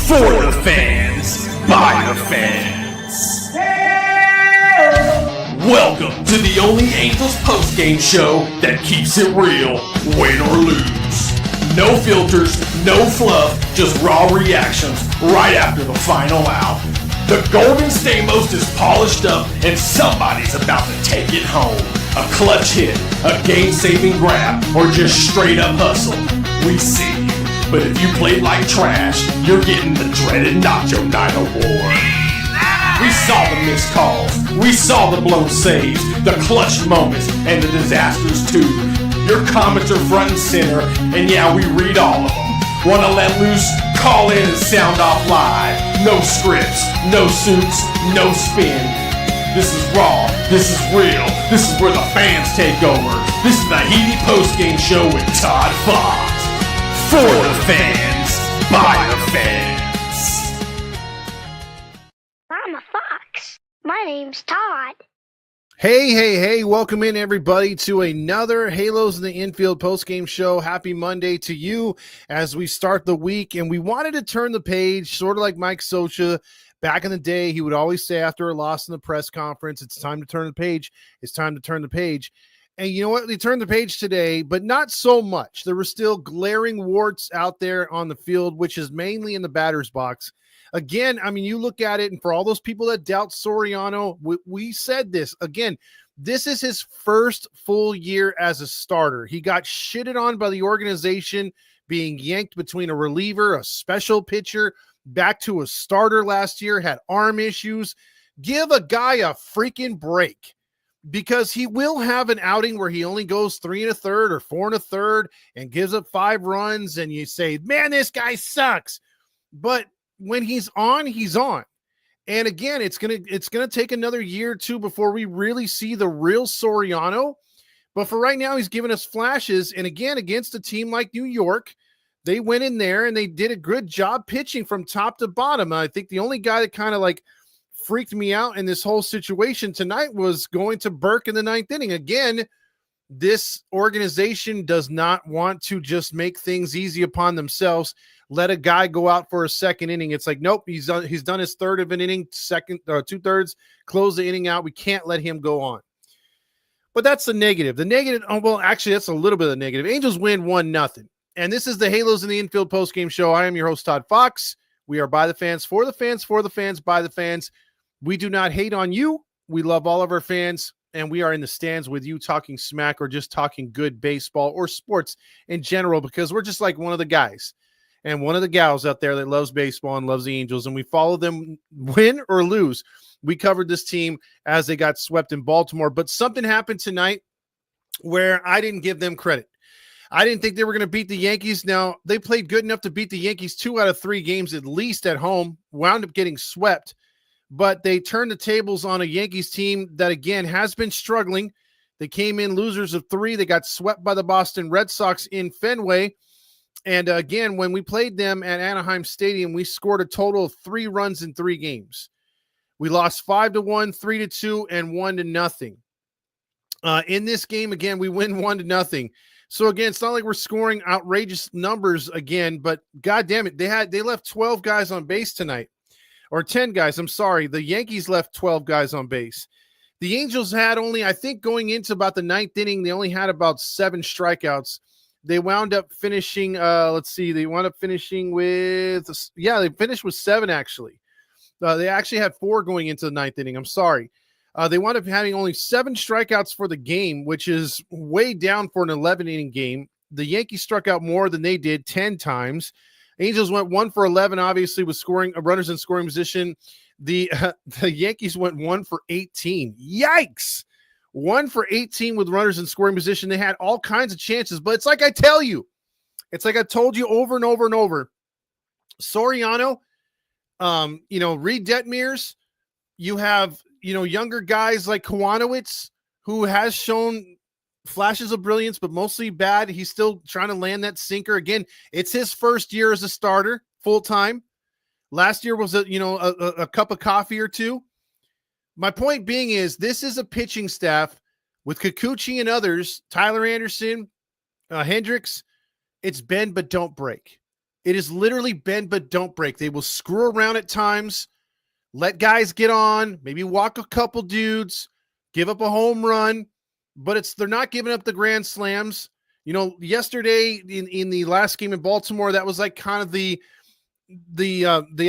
For the fans, by the fans. Welcome to the only Angels postgame show that keeps it real, win or lose. No filters, no fluff, just raw reactions right after the final out. The Golden Stamos is polished up and somebody's about to take it home. A clutch hit, a game-saving grab, or just straight up hustle. We see you. But if you played like trash, you're getting the dreaded Nacho Night Award. We saw the missed calls, we saw the blown saves, the clutch moments, and the disasters too. Your comments are front and center, and yeah, we read all of them. Wanna let loose? Call in and sound off live. No scripts, no suits, no spin. This is raw, this is real, this is where the fans take over. This is the HITI postgame show with Todd Fox. For the fans, by the fans. I'm a fox. My name's Todd. Hey, welcome in everybody to another Halos in the Infield postgame show. Happy Monday to you as we start the week. And we wanted to turn the page, sort of like Mike Socha. Back in the day, he would always say after a loss in the press conference, it's time to turn the page. It's time to turn the page. And you know what? They turned the page today, but not so much. There were still glaring warts out there on the field, which is mainly in the batter's box. Again, I mean, you look at it, and for all those people that doubt Soriano, we said this. Again, this is his first full year as a starter. He got shitted on by the organization, being yanked between a reliever, a special pitcher, back to a starter last year, had arm issues. Give a guy a freaking break. Because he will have an outing where he only goes 3 1/3 or 4 1/3 and gives up 5 runs, and you say, man, this guy sucks. But when he's on, he's on. And again, it's gonna take another year or two before we really see the real Soriano. But for right now, he's giving us flashes. And again, against a team like New York, they went in there and they did a good job pitching from top to bottom. I think the only guy that kind of like freaked me out in this whole situation tonight was going to Burke in the 9th inning. Again, this organization does not want to just make things easy upon themselves. Let a guy go out for a second inning. It's like, nope, he's done his third of an inning, second, 2/3, close the inning out. We can't let him go on. But that's the negative. The negative, well, actually, that's a little bit of the negative. Angels win 1-0. And this is the Halos in the Infield postgame show. I am your host, Todd Fox. We are by the fans, for the fans, for the fans, by the fans. We do not hate on you. We love all of our fans, and we are in the stands with you talking smack or just talking good baseball or sports in general, because we're just like one of the guys and one of the gals out there that loves baseball and loves the Angels, and we follow them win or lose. We covered this team as they got swept in Baltimore, but something happened tonight where I didn't give them credit. I didn't think they were going to beat the Yankees. Now, they played good enough to beat the Yankees 2 out of 3 games at least at home, wound up getting swept. But they turned the tables on a Yankees team that, again, has been struggling. They came in losers of 3. They got swept by the Boston Red Sox in Fenway. And, again, when we played them at Anaheim Stadium, we scored a total of 3 runs in 3 games. We lost 5-1, 3-2, and 1-0. In this game, again, we win 1-0. So, again, it's not like we're scoring outrageous numbers again, but, God damn it, they left 12 guys on base tonight. Or 10 guys, I'm sorry. The Yankees left 12 guys on base. The Angels had only, I think going into about the 9th inning, they only had about 7 strikeouts. They wound up finishing, they wound up finishing with, they finished with 7 actually. They actually had 4 going into the 9th inning. I'm sorry. They wound up having only 7 strikeouts for the game, which is way down for an 11-inning game. The Yankees struck out more than they did, 10 times. Angels went 1 for 11, obviously, with scoring runners in scoring position. The Yankees went 1 for 18. Yikes! 1 for 18 with runners in scoring position. They had all kinds of chances, but it's like I tell you. It's like I told you over and over and over. Soriano, Reed Detmers, you have, younger guys like Kwanowitz, who has shown flashes of brilliance, but mostly bad. He's still trying to land that sinker. Again, it's his first year as a starter full-time. Last year was a cup of coffee or two. My point being is this is a pitching staff with Kikuchi and others, Tyler Anderson, Hendricks. It's bend but don't break. It is literally bend but don't break. They will screw around at times, let guys get on, maybe walk a couple dudes, give up a home run, but they're not giving up the grand slams. Yesterday in the last game in Baltimore, that was like kind of the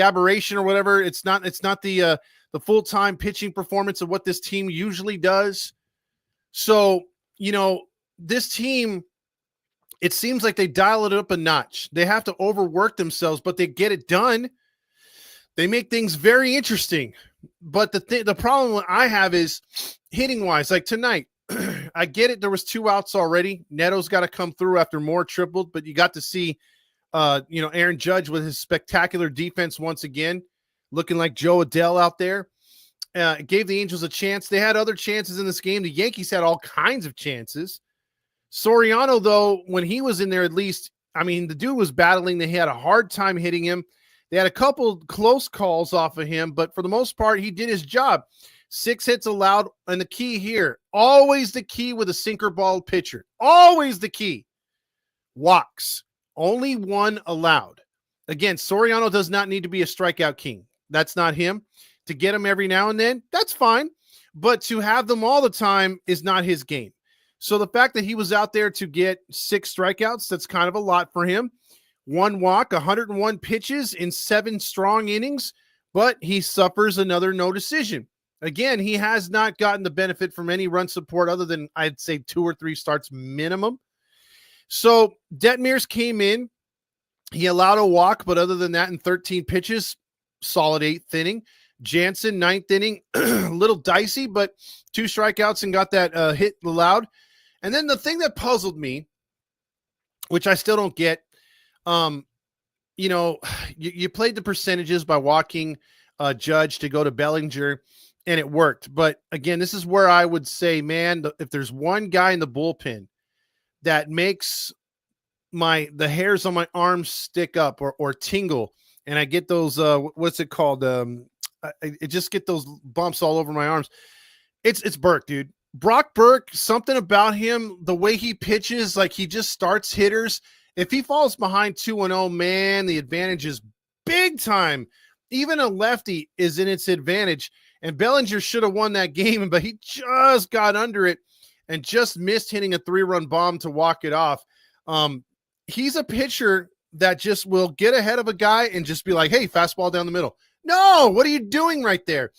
aberration or whatever. It's not the full-time pitching performance of what this team usually does. So, this team, it seems like they dial it up a notch. They have to overwork themselves, but they get it done. They make things very interesting. But the problem I have is hitting-wise. Like tonight, I get it. There was 2 outs already. Neto's got to come through after Moore tripled, but you got to see, Aaron Judge with his spectacular defense once again, looking like Joe Adele out there. Gave the Angels a chance. They had other chances in this game. The Yankees had all kinds of chances. Soriano, though, when he was in there, at least, the dude was battling. They had a hard time hitting him. They had a couple close calls off of him, but for the most part, he did his job. 6 hits allowed, and the key here, always the key with a sinker ball pitcher, always the key. Walks, only 1 allowed. Again, Soriano does not need to be a strikeout king. That's not him. To get him every now and then, that's fine. But to have them all the time is not his game. So the fact that he was out there to get 6 strikeouts, that's kind of a lot for him. 1 walk, 101 pitches in 7 strong innings, but he suffers another no decision. Again, he has not gotten the benefit from any run support other than, I'd say, 2 or 3 starts minimum. So Detmers came in. He allowed a walk, but other than that, in 13 pitches, solid 8th inning. Jansen, 9th inning, a little dicey, but 2 strikeouts and got that hit allowed. And then the thing that puzzled me, which I still don't get, you played the percentages by walking Judge to go to Bellinger, and it worked. But again, this is where I would say, man, if there's one guy in the bullpen that makes the hairs on my arms stick up or tingle, and I get those, what's it called? I just get those bumps all over my arms. It's Burke, dude. Brock Burke, something about him, the way he pitches, like he just starts hitters. If he falls behind 2-0, man, the advantage is big time. Even a lefty is in its advantage. And Bellinger should have won that game, but he just got under it and just missed hitting a 3-run bomb to walk it off. He's a pitcher that just will get ahead of a guy and just be like, hey, fastball down the middle. No, what are you doing right there?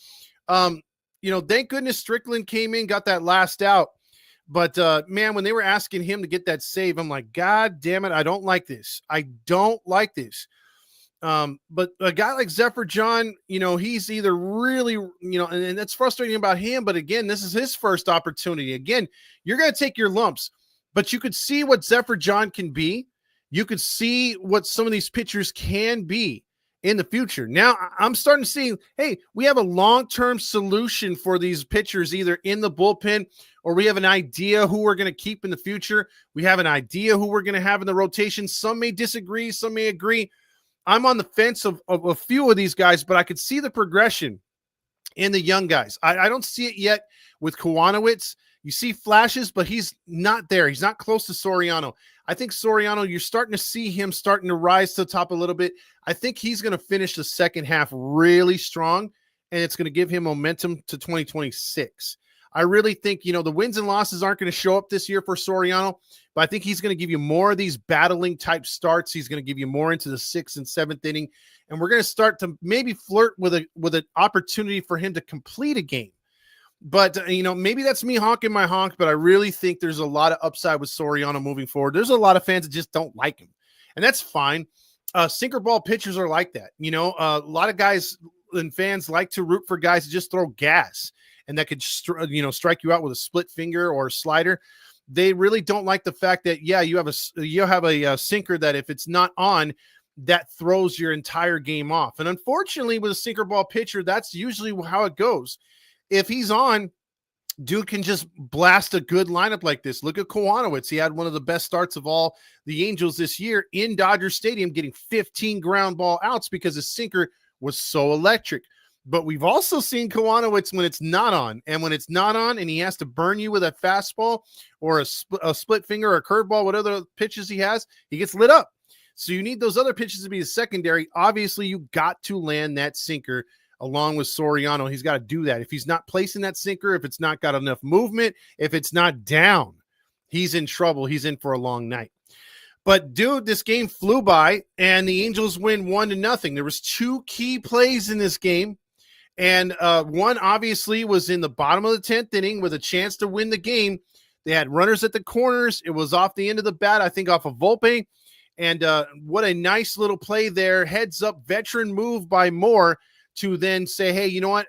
Thank goodness Strickland came in, got that last out. But, man, when they were asking him to get that save, I'm like, God damn it, I don't like this. I don't like this. But a guy like Zeferjahn, he's either really, and that's frustrating about him. But, again, this is his first opportunity. Again, you're going to take your lumps. But you could see what Zeferjahn can be. You could see what some of these pitchers can be in the future. Now I'm starting to see, hey, we have a long-term solution for these pitchers, either in the bullpen or we have an idea who we're going to keep in the future. We have an idea who we're going to have in the rotation. Some may disagree. Some may agree. I'm on the fence of a few of these guys, but I could see the progression in the young guys. I don't see it yet with Kowanowitz. You see flashes, but he's not there. He's not close to Soriano. I think Soriano, you're starting to see him starting to rise to the top a little bit. I think he's going to finish the second half really strong, and it's going to give him momentum to 2026. I really think, the wins and losses aren't going to show up this year for Soriano, but I think he's going to give you more of these battling type starts. He's going to give you more into the 6th and 7th inning, and we're going to start to maybe flirt with an opportunity for him to complete a game. But, maybe that's me honking my honk, but I really think there's a lot of upside with Soriano moving forward. There's a lot of fans that just don't like him, and that's fine. Sinker ball pitchers are like that. A lot of guys and fans like to root for guys that just throw gas and that could, strike you out with a split finger or a slider. They really don't like the fact that, you have a sinker that if it's not on, that throws your entire game off. And unfortunately, with a sinker ball pitcher, that's usually how it goes. If he's on, dude can just blast a good lineup like this. Look at Kowanowitz. He had one of the best starts of all the Angels this year in Dodger Stadium, getting 15 ground ball outs because his sinker was so electric. But we've also seen Kowanowitz when it's not on. And when it's not on and he has to burn you with a fastball or a split finger or a curveball, whatever pitches he has, he gets lit up. So you need those other pitches to be the secondary. Obviously, you got to land that sinker along with Soriano. He's got to do that. If he's not placing that sinker, if it's not got enough movement, if it's not down, he's in trouble. He's in for a long night. But, dude, this game flew by, and the Angels win 1-0. There was 2 key plays in this game, and one obviously was in the bottom of the 10th inning with a chance to win the game. They had runners at the corners. It was off the end of the bat, I think off of Volpe, and what a nice little play there. Heads-up veteran move by Moore to then say, hey, you know what?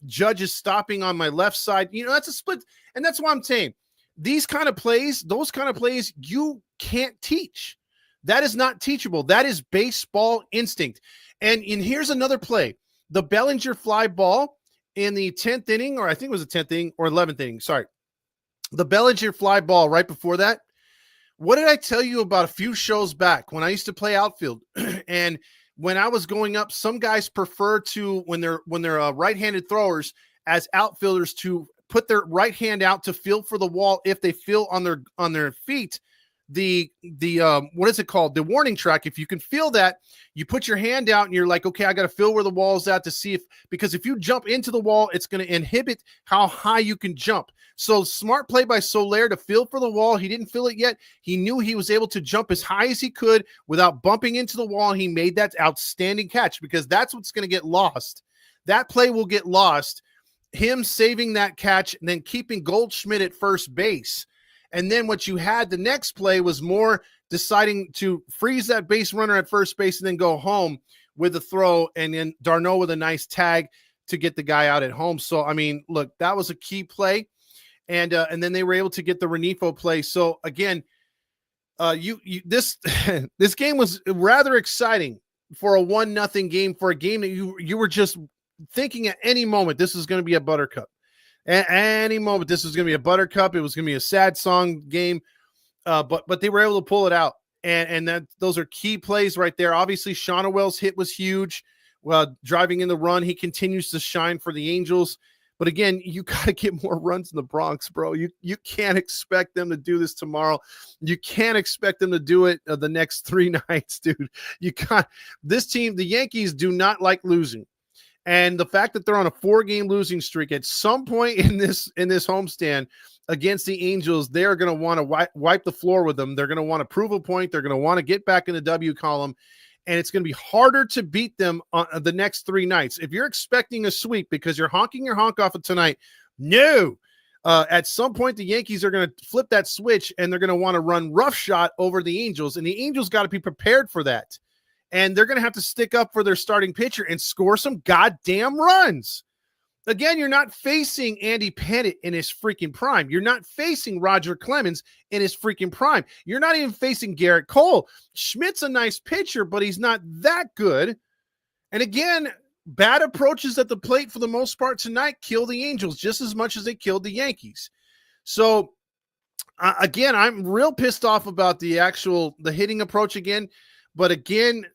Judge is stopping on my left side. You know, that's a split, and that's what I'm saying. These kind of plays, those kind of plays, you can't teach. That is not teachable. That is baseball instinct. And here's another play. The Bellinger fly ball in the 10th inning, or I think it was the 10th inning or 11th inning. Sorry. The Bellinger fly ball right before that. What did I tell you about a few shows back when I used to play outfield? And when I was going up, some guys prefer to, when they're right-handed throwers as outfielders, to put their right hand out to feel for the wall. If they feel on their feet, the what is it called? The warning track. If you can feel that, you put your hand out and you're like, okay, I got to feel where the wall's at to see because if you jump into the wall, it's going to inhibit how high you can jump. So smart play by Soler to feel for the wall. He didn't feel it yet. He knew he was able to jump as high as he could without bumping into the wall. He made that outstanding catch because that's what's going to get lost. That play will get lost. Him saving that catch and then keeping Goldschmidt at first base. And then what you had, the next play was Moore deciding to freeze that base runner at first base and then go home with a throw, and then Darno with a nice tag to get the guy out at home. So, I mean, look, that was a key play. And then they were able to get the Renifo play. So, again, this this game was rather exciting for a 1-0 game, for a game that you were just thinking at any moment this is going to be a buttercup. At any moment this was going to be a buttercup. It was going to be a sad song game, but they were able to pull it out. And that those are key plays right there. Obviously, Schanuel's hit was huge. Well, driving in the run, he continues to shine for the Angels. But again, you got to get more runs in the Bronx, bro. You can't expect them to do this tomorrow. You can't expect them to do it the next 3 nights, dude. You can't. This team, the Yankees, do not like losing. And the fact that they're on a 4-game losing streak, at some point in this homestand against the Angels, they're going to want to wipe the floor with them. They're going to want to prove a point. They're going to want to get back in the W column. And it's going to be harder to beat them on the next 3 nights. If you're expecting a sweep because you're honking your honk off of tonight, no. At some point, the Yankees are going to flip that switch, and they're going to want to run roughshod over the Angels. And the Angels got to be prepared for that. And they're going to have to stick up for their starting pitcher and score some goddamn runs. Again, you're not facing Andy Pettitte in his freaking prime. You're not facing Roger Clemens in his freaking prime. You're not even facing Garrett Cole. Schmidt's a nice pitcher, but he's not that good. And again, bad approaches at the plate for the most part tonight kill the Angels just as much as they killed the Yankees. So, again, I'm real pissed off about the hitting approach again. But again,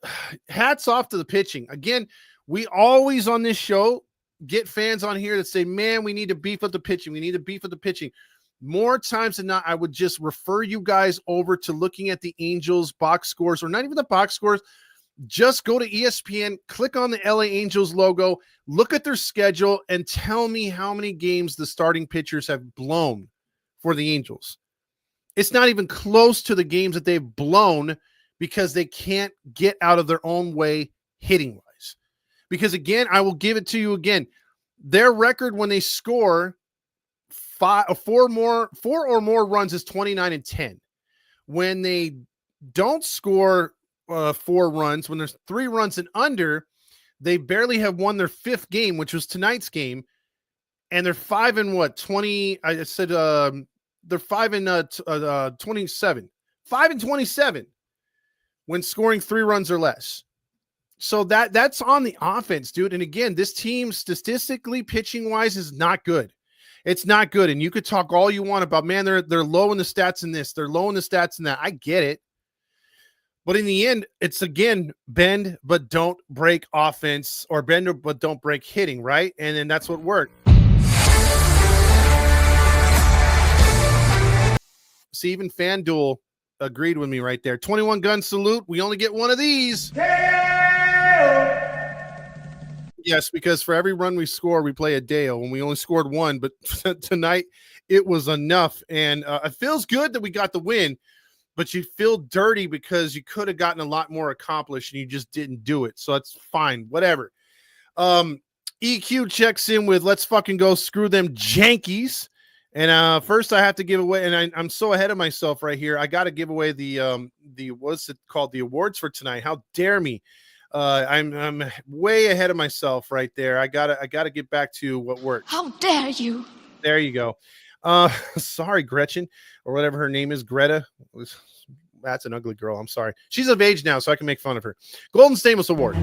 hats off to the pitching. Again, we always on this show get fans on here that say, man, we need to beef up the pitching. We need to beef up the pitching. More times than not, I would just refer you guys over to looking at the Angels box scores, or not even the box scores. Just go to ESPN, click on the LA Angels logo, look at their schedule, and tell me how many games the starting pitchers have blown for the Angels. It's not even close to the games that they've blown because they can't get out of their own way hitting-wise. Because, again, I will give it to you again. Their record when they score four or more runs is 29-10. When they don't score 4 runs, when there's 3 runs and under, they barely have won their 5th game, which was tonight's game, and they're 5-20. I said they're 5-27. 5-27 when scoring 3 runs or less. So that's on the offense, dude. And again, this team statistically, pitching wise, is not good. It's not good. And you could talk all you want about, man, they're low in the stats in this, they're low in the stats in that. I get it. But in the end, it's, again, bend but don't break offense, or bend but don't break hitting, right? And then that's what worked. See, even FanDuel agreed with me right there. 21 gun salute. We only get one of these. Yes, because for every run we score, we play a Dale, and we only scored one. But tonight, it was enough. And it feels good that we got the win, but you feel dirty because you could have gotten a lot more accomplished, and you just didn't do it. So that's fine. Whatever. EQ checks in with, let's fucking go screw them Yankees. And first I have to give away, and I'm so ahead of myself right here. I got to give away the what's it called? The awards for tonight. How dare me? I'm way ahead of myself right there. I gotta get back to what works. How dare you? There you go. Sorry, Gretchen, or whatever her name is, Greta. That's an ugly girl. I'm sorry. She's of age now, so I can make fun of her. Golden Stamos Award.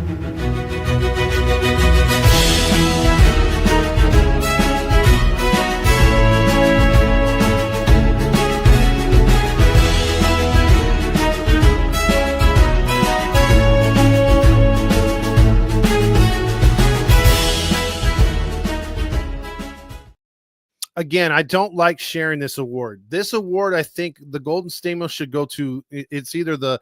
Again, I don't like sharing this award. This award, I think the Golden Stamos should go to. It's either the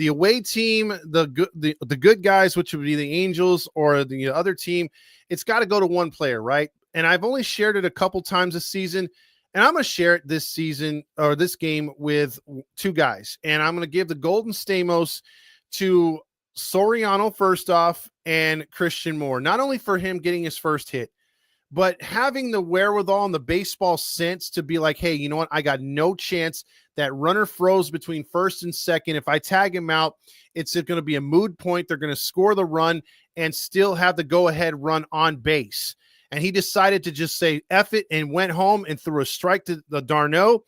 away team, the good guys, which would be the Angels, or the other team. It's got to go to one player, right? And I've only shared it a couple times this season, and I'm going to share it this season or this game with two guys. And I'm going to give the Golden Stamos to Soriano first off, and Christian Moore. Not only for him getting his first hit, but having the wherewithal and the baseball sense to be like, hey, you know what? I got no chance. That runner froze between first and second. If I tag him out, it's going to be a moot point. They're going to score the run and still have the go-ahead run on base. And he decided to just say F it and went home and threw a strike to the d'Arnaud.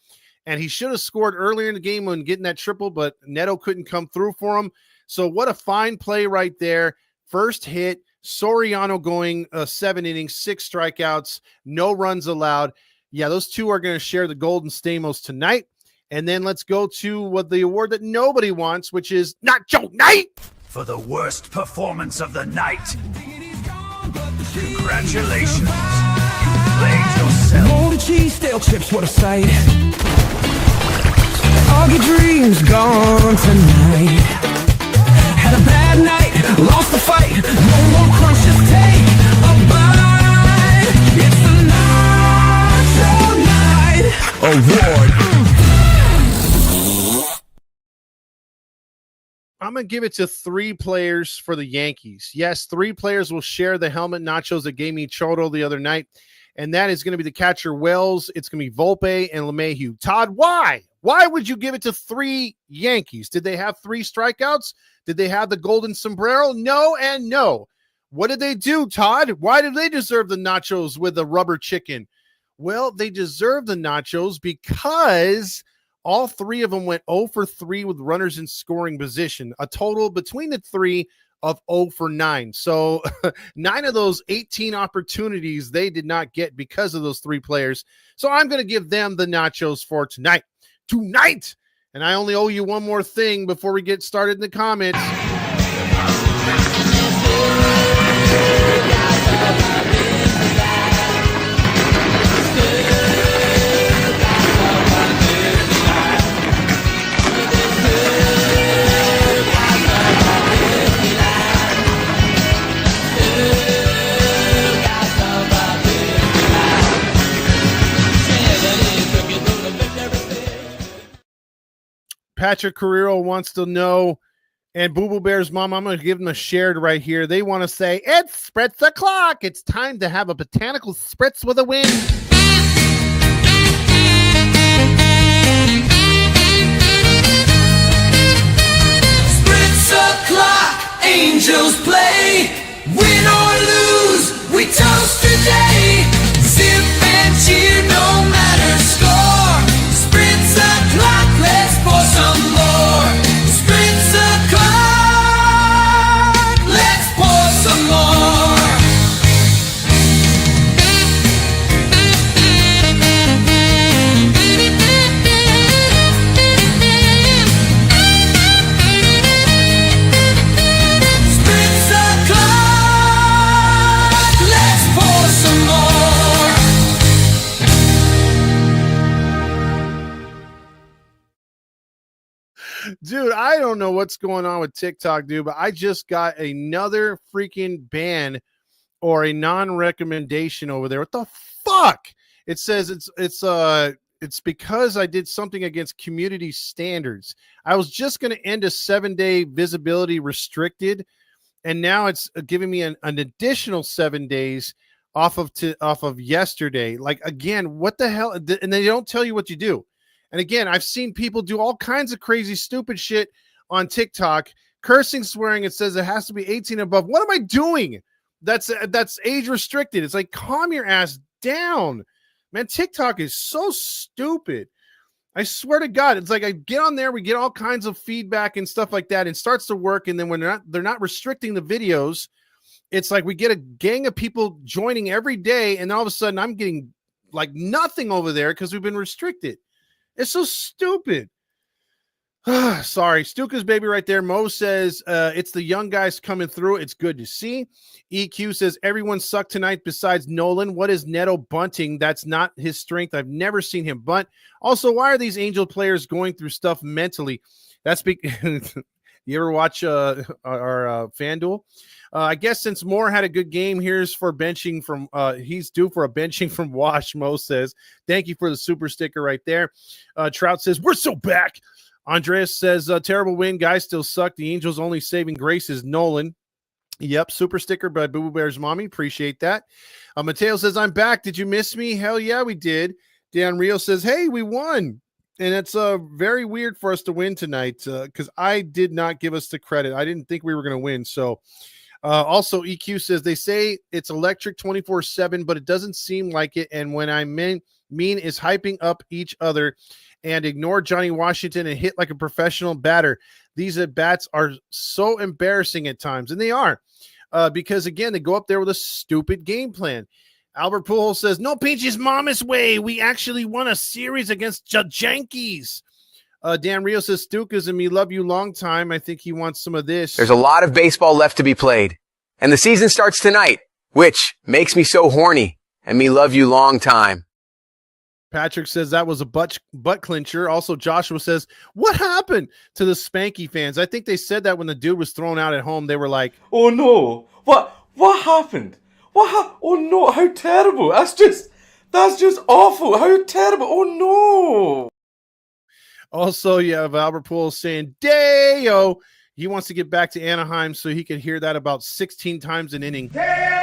And he should have scored earlier in the game when getting that triple, but Neto couldn't come through for him. So what a fine play right there. First hit. Soriano going 7 innings, 6 strikeouts, no runs allowed. Yeah, those two are going to share the Golden Stamos tonight. And then let's go to what the award that nobody wants, which is Nacho Night. For the worst performance of the night. Congratulations. You played yourself. Moldy cheese, stale chips, what a sight. All your dreams gone tonight. Had a bad night, lost the fight. No more crunch, just take a bite. It's the Nacho Night Award. I'm going to give it to 3 players for the Yankees. Yes, 3 players will share the helmet nachos that gave me Cholo the other night. And that is going to be the catcher Wells. It's going to be Volpe and LeMahieu. Todd, why? Why would you give it to 3 Yankees? Did they have 3 strikeouts? Did they have the golden sombrero? No and no. What did they do, Todd? Why did they deserve the nachos with the rubber chicken? Well, they deserve the nachos because all 3 of them went 0 for 3 with runners in scoring position. A total between the 3 of 0 for 9. So 9 of those 18 opportunities they did not get because of those 3 players. So I'm going to give them the nachos for tonight. Tonight! And I only owe you one more thing before we get started in the comments. Patrick Carrero wants to know, and Boo Boo Bear's mom, I'm going to give them a shared right here. They want to say, it's spritz o'clock. It's time to have a botanical spritz with a win. Spritz o'clock, Angels play. Win or lose, we toast today. Sip and cheer, no matter score. Spritz o'clock, let's pour some more. Spritz o'clock, let's pour some more. Spritz o'clock, let's pour Dude, I don't know what's going on with TikTok, dude, but I just got another freaking ban or a non-recommendation over there. What the fuck? It says it's because I did something against community standards. I was just going to end a 7-day visibility restricted, and now it's giving me an additional 7 days off of yesterday. Like, again, what the hell? And they don't tell you what you do. And again, I've seen people do all kinds of crazy, stupid shit on TikTok, cursing, swearing. It says it has to be 18 above. What am I doing? That's age restricted. It's like, calm your ass down, man. TikTok is so stupid. I swear to God, it's like I get on there, we get all kinds of feedback and stuff like that, and starts to work. And then when they're not restricting the videos, it's like we get a gang of people joining every day, and all of a sudden I'm getting like nothing over there because we've been restricted. It's so stupid. Sorry, Stuka's baby right there. Mo says it's the young guys coming through. It's good to see. EQ says everyone sucked tonight besides Nolan. What is Neto bunting? That's not his strength. I've never seen him bunt. Also, why are these Angel players going through stuff mentally? That's you ever watch our FanDuel? I guess since Moore had a good game, here's for benching from he's due for a benching from Wash. Mo says, thank you for the super sticker right there. Trout says, we're so back. Andreas says, terrible win. Guys still suck. The Angels' only saving grace is Nolan. Yep, super sticker by Boo Boo Bear's mommy. Appreciate that. Mateo says, I'm back. Did you miss me? Hell yeah, we did. Dan Rio says, hey, we won. And it's very weird for us to win tonight because I did not give us the credit. I didn't think we were going to win. So also, EQ says, they say it's electric 24/7, but it doesn't seem like it. And when I mean is hyping up each other and ignore Johnny Washington and hit like a professional batter. These at-bats are so embarrassing at times, and they are because, again, they go up there with a stupid game plan. Albert Pujols says, no Peachy's mama's way. We actually won a series against the Yankees. Dan Rio says, Stukas and me love you long time. I think he wants some of this. There's a lot of baseball left to be played, and the season starts tonight, which makes me so horny, and me love you long time. Patrick says that was a butt clincher. Also, Joshua says, what happened to the Spanky fans? I think they said that when the dude was thrown out at home, they were like, Oh no, what happened? Oh no, how terrible. That's just awful. How terrible. Oh no. Also, you have Albert Pujols saying, Dayo. He wants to get back to Anaheim so he can hear that about 16 times an inning. Dayo.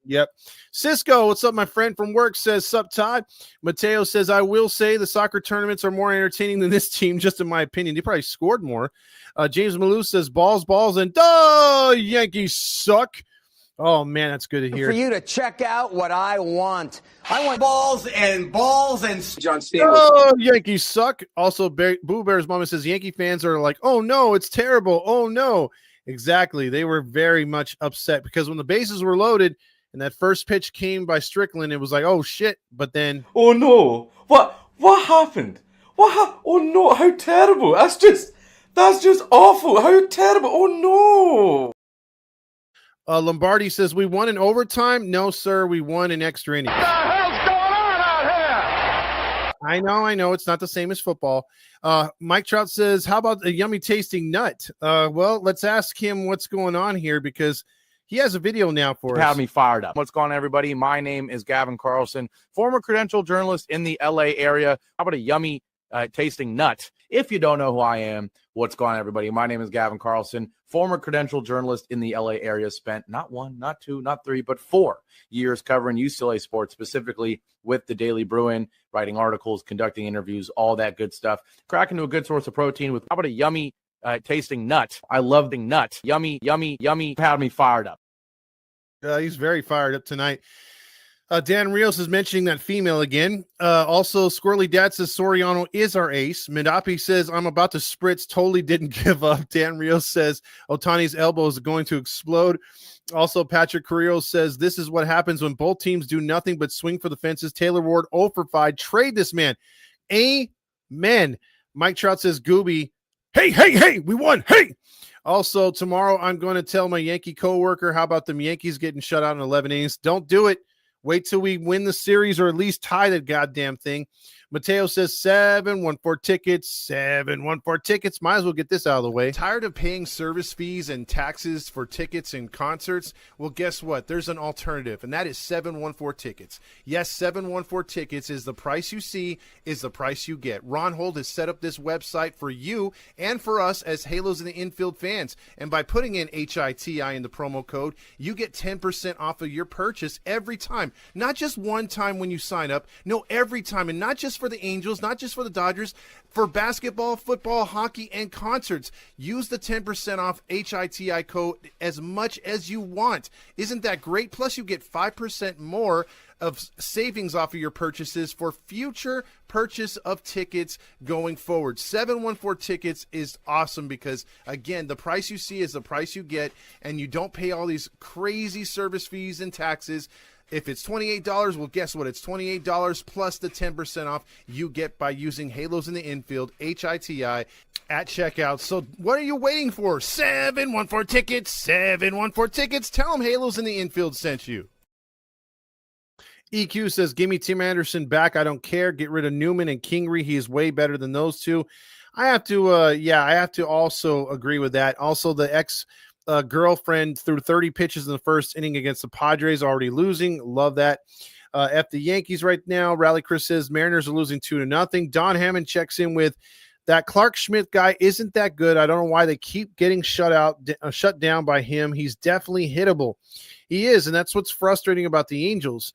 Yep. Cisco, what's up, my friend from work, says, sup, Todd. Mateo says, I will say the soccer tournaments are more entertaining than this team, just in my opinion. They probably scored more. James Malou says, balls, and Yankees suck. Oh, man, that's good to hear. For you to check out what I want. I want balls and John Stamos. Oh, Yankees suck. Also, Boo Bear's mama says Yankee fans are like, oh, no, it's terrible. Oh, no. Exactly. They were very much upset because when the bases were loaded and that first pitch came by Strickland, it was like, oh, shit. But then. Oh no. What happened? Oh no, how terrible. That's just awful. How terrible. Oh no. Lombardi says, we won in overtime. No, sir. We won in extra innings. What the hell's going on out here? I know. It's not the same as football. Mike Trout says, how about a yummy tasting nut? Well, let's ask him what's going on here because he has a video now for us. Have me fired up. What's going on, everybody? My name is Gavin Carlson, former credentialed journalist in the LA area. How about a yummy tasting nut? If you don't know who I am, what's going on, everybody? My name is Gavin Carlson, former credentialed journalist in the LA area. Spent not 1, not 2, not 3, but 4 years covering UCLA sports, specifically with the Daily Bruin, writing articles, conducting interviews, all that good stuff. Cracking to a good source of protein with how about a yummy tasting nut. I love the nut. Yummy. Had me fired up. He's very fired up tonight. Dan Rios is mentioning that female again. Also, Squirrely Dad says Soriano is our ace. Midapi says, I'm about to spritz. Totally didn't give up. Dan Rios says Otani's elbow is going to explode. Also, Patrick Carrillo says, this is what happens when both teams do nothing but swing for the fences. Taylor Ward 0 for 5. Trade this man. Amen. Mike Trout says, Gooby, hey, we won. Hey. Also, tomorrow I'm going to tell my Yankee coworker, how about them Yankees getting shut out in 11 innings? Don't do it. Wait till we win the series or at least tie that goddamn thing. Mateo says 714 tickets, 714 tickets. Might as well get this out of the way. Tired of paying service fees and taxes for tickets and concerts? Well, guess what? There's an alternative, and that is 714 tickets. Yes, 714 tickets is the price you see, is the price you get. Ron Holt has set up this website for you and for us as Halos in the Infield fans. And by putting in HITI in the promo code, you get 10% off of your purchase every time. Not just one time when you sign up. No, every time. And not just for the Angels, not just for the Dodgers, for basketball, football, hockey, and concerts. Use the 10% off HITI code as much as you want. Isn't that great? Plus, you get 5% more of savings off of your purchases for future purchase of tickets going forward. 714 tickets is awesome because, again, the price you see is the price you get, and you don't pay all these crazy service fees and taxes. If it's $28, well, guess what? It's $28 plus the 10% off you get by using Halos in the Infield, HITI, at checkout. So what are you waiting for? 714 tickets, 714 tickets. Tell them Halos in the Infield sent you. EQ says, give me Tim Anderson back. I don't care. Get rid of Newman and Kingery. He is way better than those two. I have to also agree with that. Also, the girlfriend threw 30 pitches in the first inning against the Padres, already losing. Love that. F the Yankees right now. Rally Chris says Mariners are losing 2-0. Don Hammond checks in with that Clark Schmidt guy isn't that good. I don't know why they keep getting shut down by him. He's definitely hittable. He is, and that's what's frustrating about the Angels.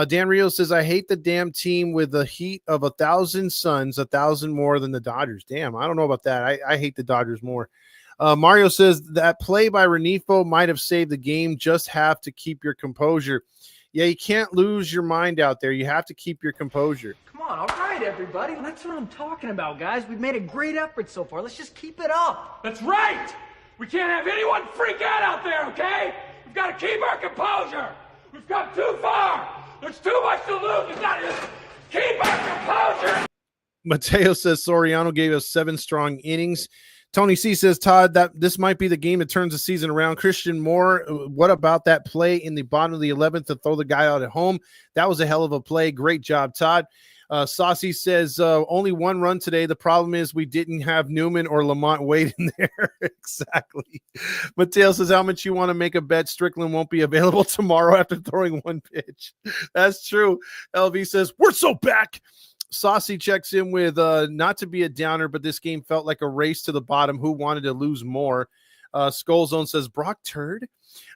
Dan Rio says, I hate the damn team with the heat of 1,000 suns, 1,000 more than the Dodgers. Damn, I don't know about that. I hate the Dodgers more. Mario says that play by Renifo might have saved the game. Just have to keep your composure. Yeah, you can't lose your mind out there. You have to keep your composure. Come on, all right, everybody. That's what I'm talking about, guys. We've made a great effort so far. Let's just keep it up. That's right! We can't have anyone freak out there, okay? We've got to keep our composure. We've come too far. There's too much to lose. We've got to just keep our composure. Mateo says Soriano gave us 7 strong innings. Tony C says, Todd, that this might be the game that turns the season around. Christian Moore, what about that play in the bottom of the 11th to throw the guy out at home? That was a hell of a play. Great job, Todd. Saucy says, only 1 run today. The problem is we didn't have Newman or Lamont Wade in there. Exactly. Mateo says, how much you want to make a bet Strickland won't be available tomorrow after throwing 1 pitch? That's true. LV says, we're so back. Saucy checks in with not to be a downer, but this game felt like a race to the bottom. Who wanted to lose more? Skull Zone says, Brock Turd.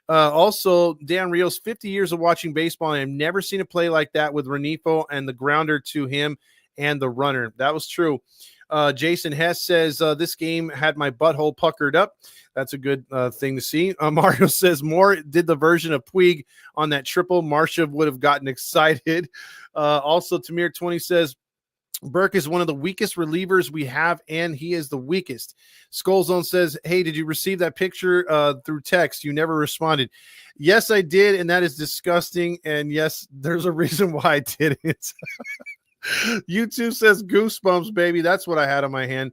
Also, Dan Rios, 50 years of watching baseball, and I've never seen a play like that with Renifo and the grounder to him and the runner. That was true. Jason Hess says, this game had my butthole puckered up. That's a good thing to see. Mario says, Moore did the version of Puig on that triple. Marcia would have gotten excited. Also, Tamir 20 says, Burke is one of the weakest relievers we have, and he is the weakest. Skull Zone says, hey, did you receive that picture through text? You never responded. Yes, I did, and that is disgusting. And yes, there's a reason why I didn't. YouTube says goosebumps, baby. That's what I had on my hand.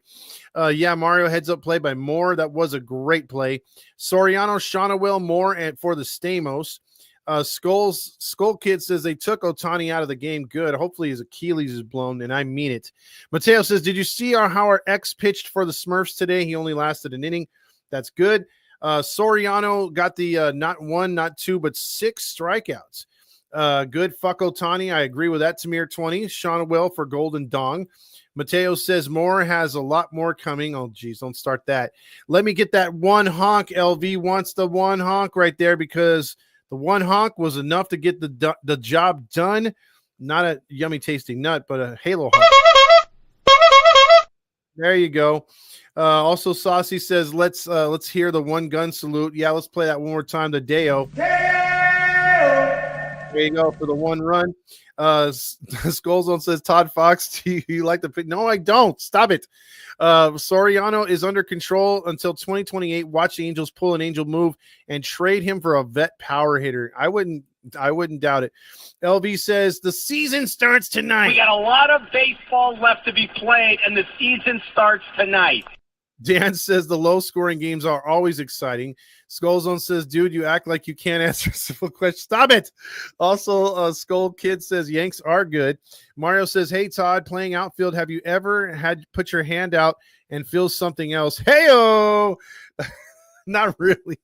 Yeah, Mario heads up play by Moore. That was a great play. Soriano, Schanuel, Moore, and for the Stamos. Skull Kid says they took Ohtani out of the game. Good. Hopefully his Achilles is blown, and I mean it. Mateo says, did you see how our ex pitched for the Smurfs today? He only lasted an inning. That's good. Soriano got the not 1, not 2, but 6 strikeouts. Good. Fuck Ohtani. I agree with that. Tamir 20. Schanuel for Golden Dong. Mateo says Moore has a lot more coming. Oh, geez, don't start that. Let me get that 1 honk. LV wants the 1 honk right there because the 1 honk was enough to get the job done. Not a yummy tasting nut, but a halo honk. There you go. Also, Saucy says, let's hear the 1 gun salute. Yeah, let's play that one more time. The Deo. There you go for the 1 run. Skullzone says, Todd Fox, do you like the pick? No, I don't. Stop it. Soriano is under control until 2028. Watch the Angels pull an Angel move and trade him for a vet power hitter. I wouldn't doubt it. LV says the season starts tonight. We got a lot of baseball left to be played, and the season starts tonight. Dan says the low-scoring games are always exciting. Skull Zone says, dude, you act like you can't answer a simple question. Stop it. Also, Skull Kid says Yanks are good. Mario says, hey, Todd, playing outfield, have you ever had put your hand out and feel something else? Hey-o! Not really.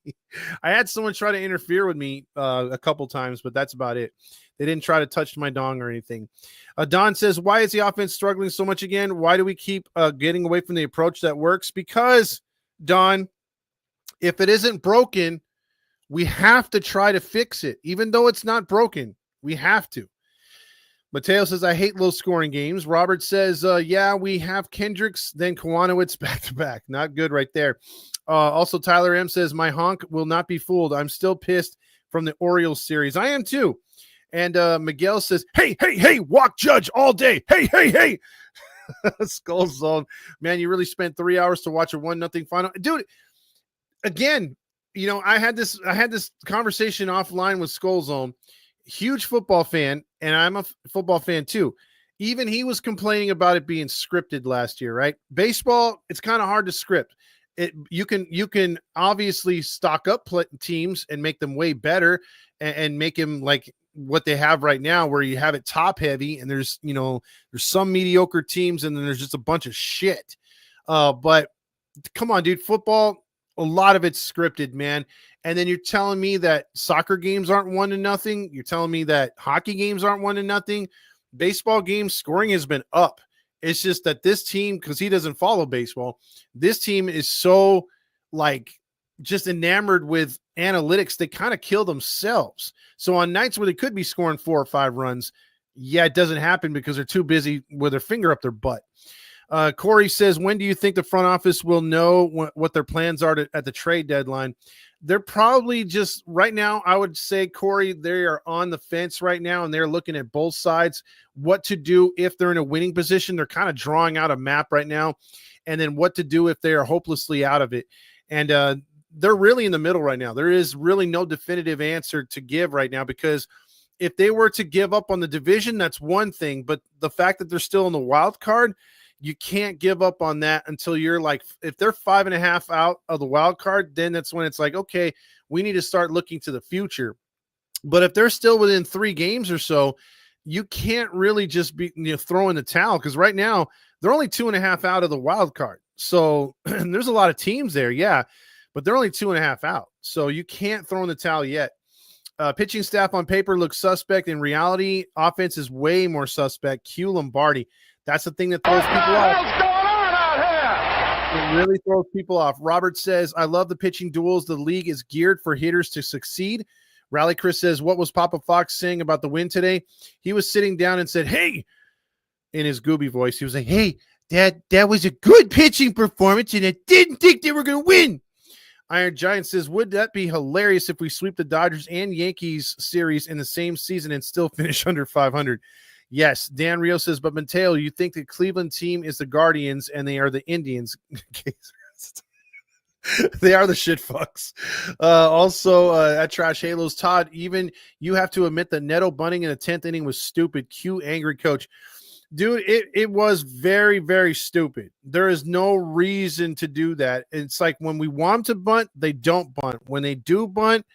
I had someone try to interfere with me a couple times, but that's about it. They didn't try to touch my dong or anything. Don says, why is the offense struggling so much again? Why do we keep getting away from the approach that works? Because, Don, if it isn't broken, we have to try to fix it. Even though it's not broken, we have to. Mateo says, I hate low-scoring games. Robert says, yeah, we have Kendricks, then Kiwanowitz back-to-back. Not good right there. Also, Tyler M says, my honk will not be fooled. I'm still pissed from the Orioles series. I am too. And Miguel says, hey, walk Judge all day. Hey. Skull Zone. Man, you really spent 3 hours to watch a 1-0 final. Dude, again, you know, I had this conversation offline with Skull Zone. Huge football fan, and I'm a football fan too. Even he was complaining about it being scripted last year, right? Baseball, it's kind of hard to script. You can obviously stock up teams and make them way better and make them like what they have right now, where you have it top heavy and there's some mediocre teams and then there's just a bunch of shit. But come on, dude, football, a lot of it's scripted, man. And then you're telling me that soccer games aren't 1-0. You're telling me that hockey games aren't 1-0. Baseball games scoring has been up. It's just that this team, because he doesn't follow baseball, this team is so like just enamored with analytics, they kind of kill themselves. So on nights where they could be scoring 4 or 5 runs, yeah, it doesn't happen because they're too busy with their finger up their butt. Corey says, when do you think the front office will know what their plans are at the trade deadline? They're probably just right now, I would say, Corey, they are on the fence right now, and they're looking at both sides, what to do if they're in a winning position. They're kind of drawing out a map right now, and then what to do if they are hopelessly out of it. And they're really in the middle right now. There is really no definitive answer to give right now, because if they were to give up on the division, that's one thing. But the fact that they're still in the wild card, you can't give up on that until you're like, if they're 5.5 out of the wild card, then that's when it's like, okay, we need to start looking to the future. But if they're still within 3 games or so, you can't really just be throwing the towel, because right now they're only 2.5 out of the wild card. So there's a lot of teams there, yeah, but they're only 2.5 out. So you can't throw in the towel yet. Pitching staff on paper looks suspect. In reality, offense is way more suspect. Q Lombardi. That's the thing that throws people off. What's going on out here? It really throws people off. Robert says, I love the pitching duels. The league is geared for hitters to succeed. Rally Chris says, what was Papa Fox saying about the win today? He was sitting down and said, hey, in his gooby voice. He was like, hey, Dad, that was a good pitching performance, and I didn't think they were going to win. Iron Giant says, would that be hilarious if we sweep the Dodgers and Yankees series in the same season and still finish under 500? Yes. Dan Rio says, but Mateo, you think the Cleveland team is the Guardians and they are the Indians? They are the shit fucks. Also, at Trash Halos, Todd, even you have to admit that Neto bunting in the 10th inning was stupid. Cue angry coach. Dude, it was very, very stupid. There is no reason to do that. It's like when we want them to bunt, they don't bunt. When they do bunt,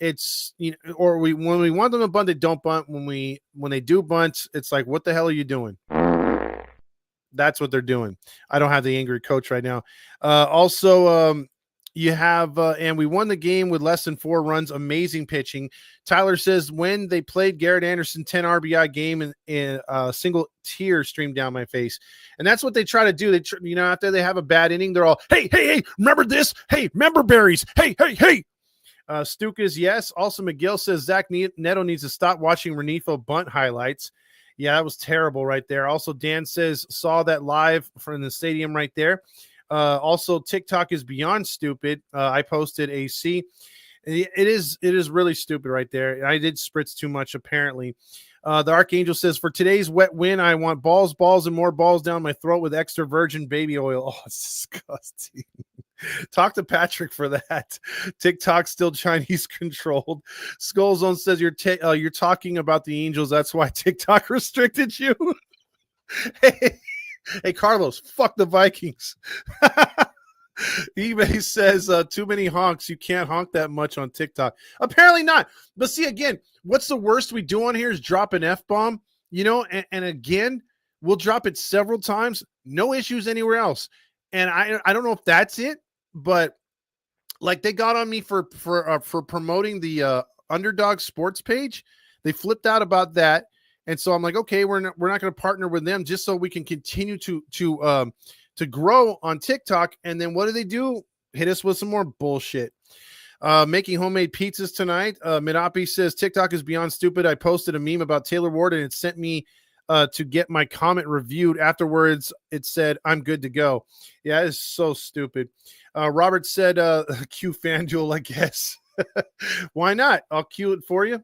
it's when we want them to bunt, they don't bunt. When they do bunt, it's like, what the hell are you doing? That's what they're doing. I don't have the angry coach right now. Also, you have and we won the game with less than 4 runs. Amazing pitching. Tyler says, when they played Garrett Anderson 10 RBI game in a single tear streamed down my face. And that's what they try to do. They after they have a bad inning, they're all, hey, remember this? Hey, remember berries? Hey. Stukas, yes. Also, McGill says Zach Neto needs to stop watching Renifo bunt highlights. Yeah, that was terrible right there. Also, Dan says saw that live from the stadium right there. Also, TikTok is beyond stupid. I posted AC. It is really stupid right there. I did spritz too much, apparently. The Archangel says, for today's wet win, I want balls, and more balls down my throat with extra virgin baby oil. Oh, it's disgusting. Talk to Patrick for that. TikTok still Chinese controlled. Skull Zone says you're talking about the Angels. That's why TikTok restricted you. Hey, Carlos, fuck the Vikings. eBay says too many honks. You can't honk that much on TikTok. Apparently not. But see, again, what's the worst we do on here is drop an F-bomb, and again, we'll drop it several times. No issues anywhere else. And I don't know if that's it, but like they got on me for promoting the Underdog Sports page. They flipped out about that. And so I'm like, okay, we're not going to partner with them just so we can continue to grow on TikTok. And then what do? Hit us with some more bullshit. Making homemade pizzas tonight. Minapi says TikTok is beyond stupid. I posted a meme about Taylor Ward and it sent me to get my comment reviewed. Afterwards, it said, I'm good to go. Yeah, it's so stupid. Robert said, cue FanDuel, I guess. Why not? I'll cue it for you.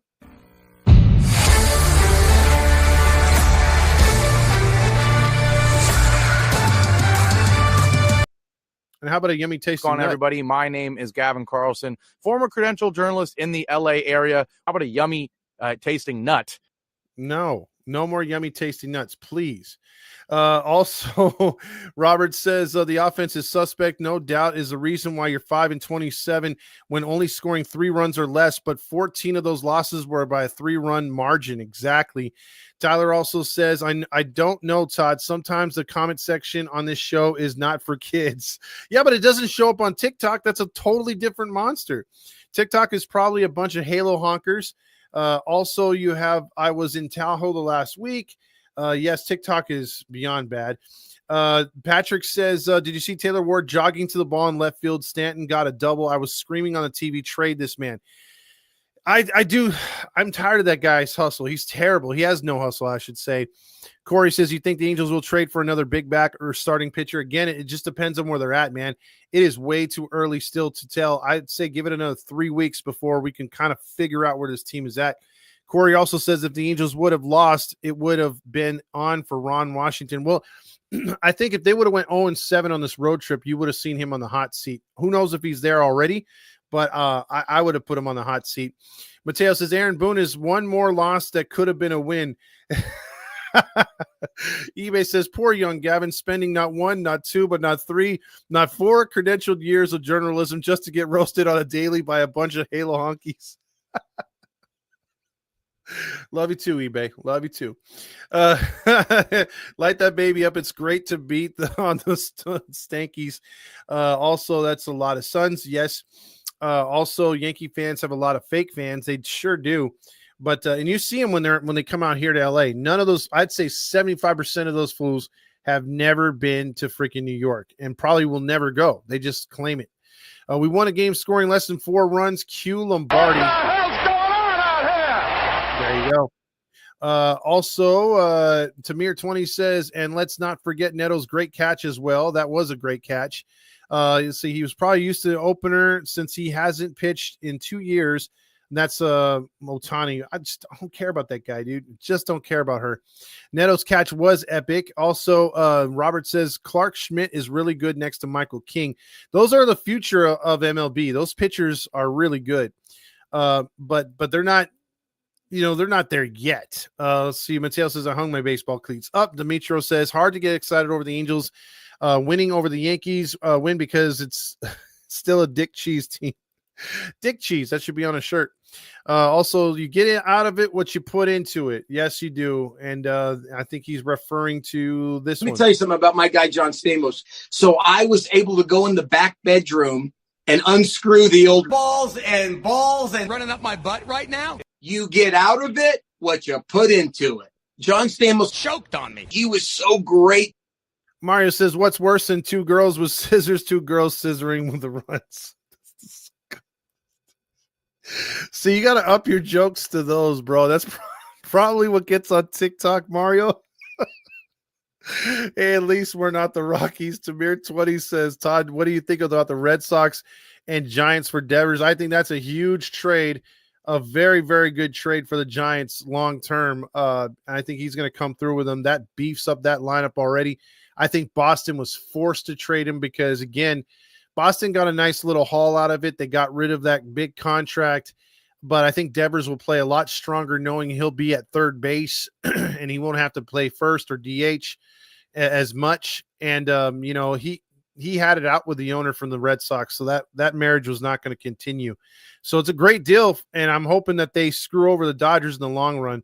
And how about a yummy tasting nut? Everybody, my name is Gavin Carlson, former credential journalist in the LA area. How about a yummy tasting nut? No more yummy tasting nuts, please. Also, Robert says the offense is suspect. No doubt is the reason why you're 5-27 when only scoring 3 runs or less, but 14 of those losses were by a 3-run margin. Exactly. Tyler also says, I don't know, Todd. Sometimes the comment section on this show is not for kids. Yeah, but it doesn't show up on TikTok. That's a totally different monster. TikTok is probably a bunch of Halo honkers. Also, you have I was in Tahoe the last week. Yes, TikTok is beyond bad. Patrick says, did you see Taylor Ward jogging to the ball in left field? Stanton got a double. I was screaming on the TV, trade this man. I do. I'm tired of that guy's hustle. He's terrible. He has no hustle, I should say. Corey says, you think the Angels will trade for another big back or starting pitcher? Again, it just depends on where they're at, man. It is way too early still to tell. I'd say give it another 3 weeks before we can kind of figure out where this team is at. Corey also says if the Angels would have lost, it would have been on for Ron Washington. Well, I think if they would have went 0-7 on this road trip, you would have seen him on the hot seat. Who knows if he's there already, but I would have put him on the hot seat. Mateo says Aaron Boone is one more loss that could have been a win. eBay says poor young Gavin spending not 1, not 2, but not 3, not 4 credentialed years of journalism just to get roasted on a daily by a bunch of Halo honkies. Love you too, eBay. Love you too. Light that baby up. It's great to beat on the Stankies. Also, that's a lot of Suns. Yes. Also, Yankee fans have a lot of fake fans. They sure do. But and you see them when they come out here to LA. None of those, I'd say 75% of those fools have never been to freaking New York and probably will never go. They just claim it. We won a game scoring less than 4 runs. Q Lombardi. There you go. Also, Tamir 20 says, and let's not forget Neto's great catch as well. That was a great catch. You see, he was probably used to the opener since he hasn't pitched in 2 years. And that's Otani. I just don't care about that guy, dude. Just don't care about her. Neto's catch was epic. Also, Robert says Clark Schmidt is really good next to Michael King. Those are the future of MLB. Those pitchers are really good. But they're not. They're not there yet. See, Mateo says, I hung my baseball cleats up. Demetrio says, hard to get excited over the Angels winning over the Yankees win because it's still a Dick Cheese team. Dick Cheese, that should be on a shirt. Also, you get it out of it what you put into it. Yes, you do. And I think he's referring to this one. Let me tell you something about my guy, John Stamos. So I was able to go in the back bedroom and unscrew the old balls and running up my butt right now. You get out of it what you put into it. John Stamos choked on me. He was so great. Mario says, what's worse than 2 girls with scissors, 2 girls scissoring with the runs? So you got to up your jokes to those, bro. That's probably what gets on TikTok, Mario. Hey, at least we're not the Rockies. Tamir 20 says, Todd, what do you think about the Red Sox and Giants for Devers? I think that's a huge trade. A very, very good trade for the Giants long term. I think he's going to come through with them. That beefs up that lineup already. I think Boston was forced to trade him because, again, Boston got a nice little haul out of it. They got rid of that big contract. But I think Devers will play a lot stronger knowing he'll be at third base and he won't have to play first or DH as much. And, he had it out with the owner from the Red Sox, so that marriage was not going to continue. So it's a great deal, and I'm hoping that they screw over the Dodgers in the long run.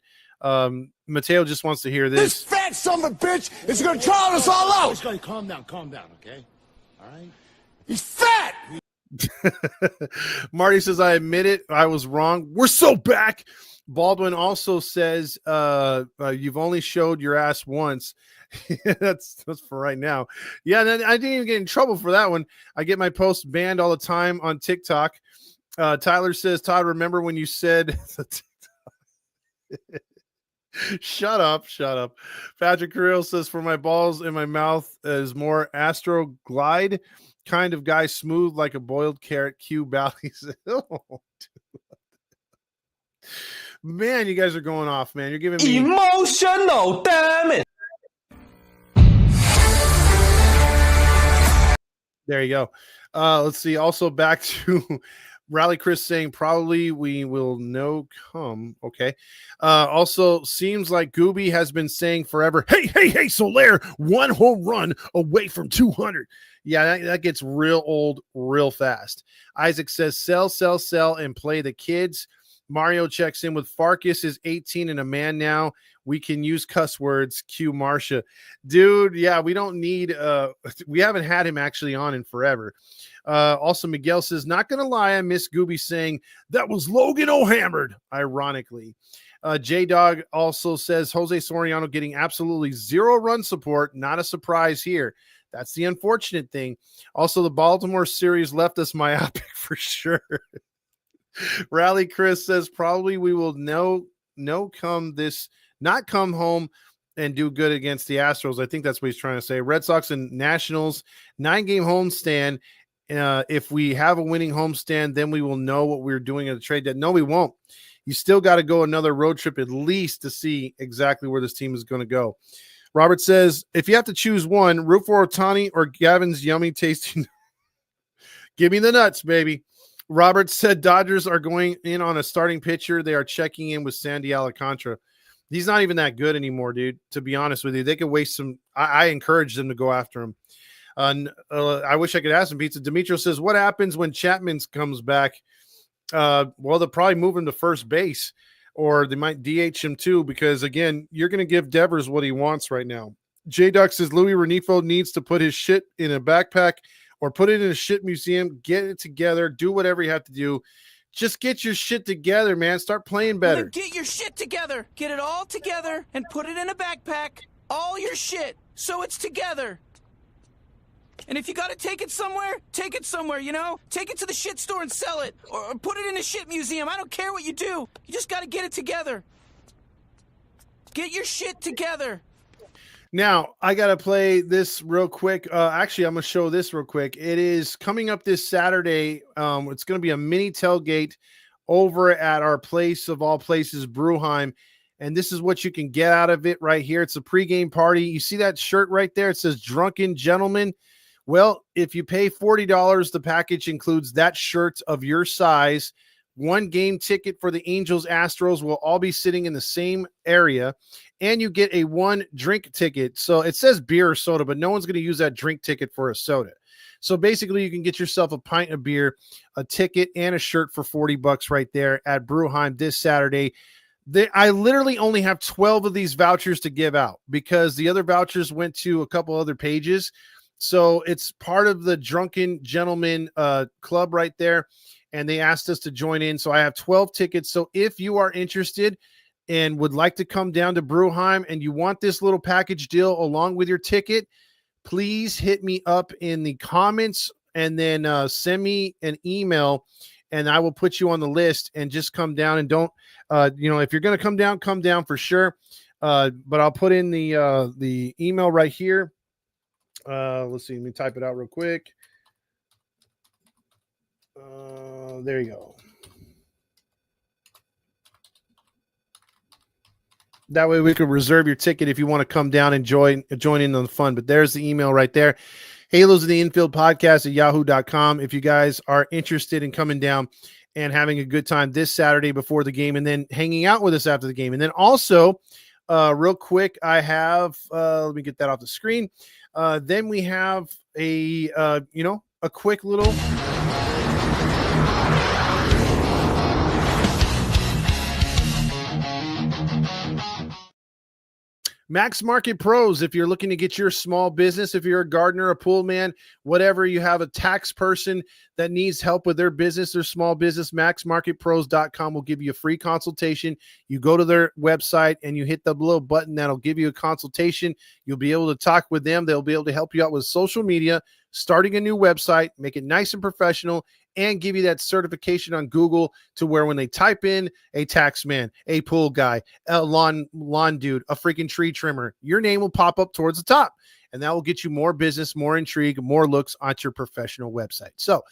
Mateo just wants to hear this. This fat son of a bitch is going to drown us all out. He's going to calm down, okay? All right? He's fat. Marty says, I admit it. I was wrong. We're so back. Baldwin also says, you've only showed your ass once. that's for right now. Yeah, and I didn't even get in trouble for that one. I get my posts banned all the time on TikTok. Tyler says, Todd, remember when you said Shut up. Patrick Carrillo says, for my balls in my mouth is more Astro Glide kind of guy, smooth like a boiled carrot. Q Bally's. Oh, man, you guys are going off, man. You're giving me Emotional, damn it. There you go. Let's see. Also back to Rally Chris saying probably we will know come. Okay. Also seems like Gooby has been saying forever, hey, Soler, 1 home run away from 200. Yeah, that gets real old real fast. Isaac says sell, and play the kids. Mario checks in with Farkas is 18 and a man now. We can use cuss words. Q Marcia. Dude, yeah, we don't need we haven't had him actually on in forever. Also, Miguel says, not gonna lie, I miss Gooby saying that was Logan O'Hammered, ironically. J-Dog also says Jose Soriano getting absolutely 0 run support. Not a surprise here. That's the unfortunate thing. Also, the Baltimore series left us myopic for sure. Rally Chris says probably we will not come home and do good against the Astros. I think that's what he's trying to say. Red Sox and Nationals, 9-game homestand. If we have a winning homestand, then we will know what we're doing at the trade deadline. No, we won't. You still got to go another road trip at least to see exactly where this team is going to go. Robert says, if you have to choose one, root for Ohtani or Gavin's yummy tasting. Give me the nuts, baby. Robert said Dodgers are going in on a starting pitcher. They are checking in with Sandy Alcantara. He's not even that good anymore, dude. To be honest with you, they could waste some. I encourage them to go after him. I wish I could ask him. Pizza Demetrio says, what happens when Chapman comes back? Well, they'll probably move him to first base, or they might DH him too, because again, you're going to give Devers what he wants right now. J-Duck says Louis Renifo needs to put his shit in a backpack or put it in a shit museum, get it together, do whatever you have to do. Just get your shit together, man. Start playing better. Well, get your shit together. Get it all together and put it in a backpack. All your shit, so it's together. And if you got to take it somewhere, you know? Take it to the shit store and sell it. Or put it in a shit museum. I don't care what you do. You just got to get it together. Get your shit together. Now, I got to play this real quick. Actually, I'm going to show this real quick. It is coming up this Saturday. It's going to be a mini tailgate over at our place of all places, Bruheim. And this is what you can get out of it right here. It's a pregame party. You see that shirt right there? It says Drunken Gentleman. Well, if you pay $40, the package includes that shirt of your size, 1 game ticket for the Angels Astros. Will all be sitting in the same area, and you get a 1 drink ticket. So it says beer or soda, but no one's going to use that drink ticket for a soda. So basically you can get yourself a pint of beer, a ticket, and a shirt for $40 right there at Bruheim this Saturday. I literally only have 12 of these vouchers to give out because the other vouchers went to a couple other pages. So it's part of the Drunken Gentleman club right there. And they asked us to join in. So I have 12 tickets. So if you are interested and would like to come down to Bruheim and you want this little package deal along with your ticket, please hit me up in the comments and then send me an email and I will put you on the list and just come down. And don't, if you're going to come down for sure. But I'll put in the email right here. Let's see. Let me type it out real quick. There you go. That way we could reserve your ticket if you want to come down and join in on the fun. But there's the email right there. Halos of the Infield podcast at yahoo.com. If you guys are interested in coming down and having a good time this Saturday before the game and then hanging out with us after the game. And then also, real quick, I have, let me get that off the screen. Then we have a quick little Max Market Pros. If you're looking to get your small business, if you're a gardener, a pool man, whatever, you have a tax person that needs help with their business or small business, maxmarketpros.com will give you a free consultation. You go to their website and you hit the little button that'll give you a consultation. You'll be able to talk with them. They'll be able to help you out with social media, starting a new website, make it nice and professional, and give you that certification on Google to where when they type in a tax man, a pool guy, a lawn dude, a freaking tree trimmer, your name will pop up towards the top. And that will get you more business, more intrigue, more looks on your professional website. So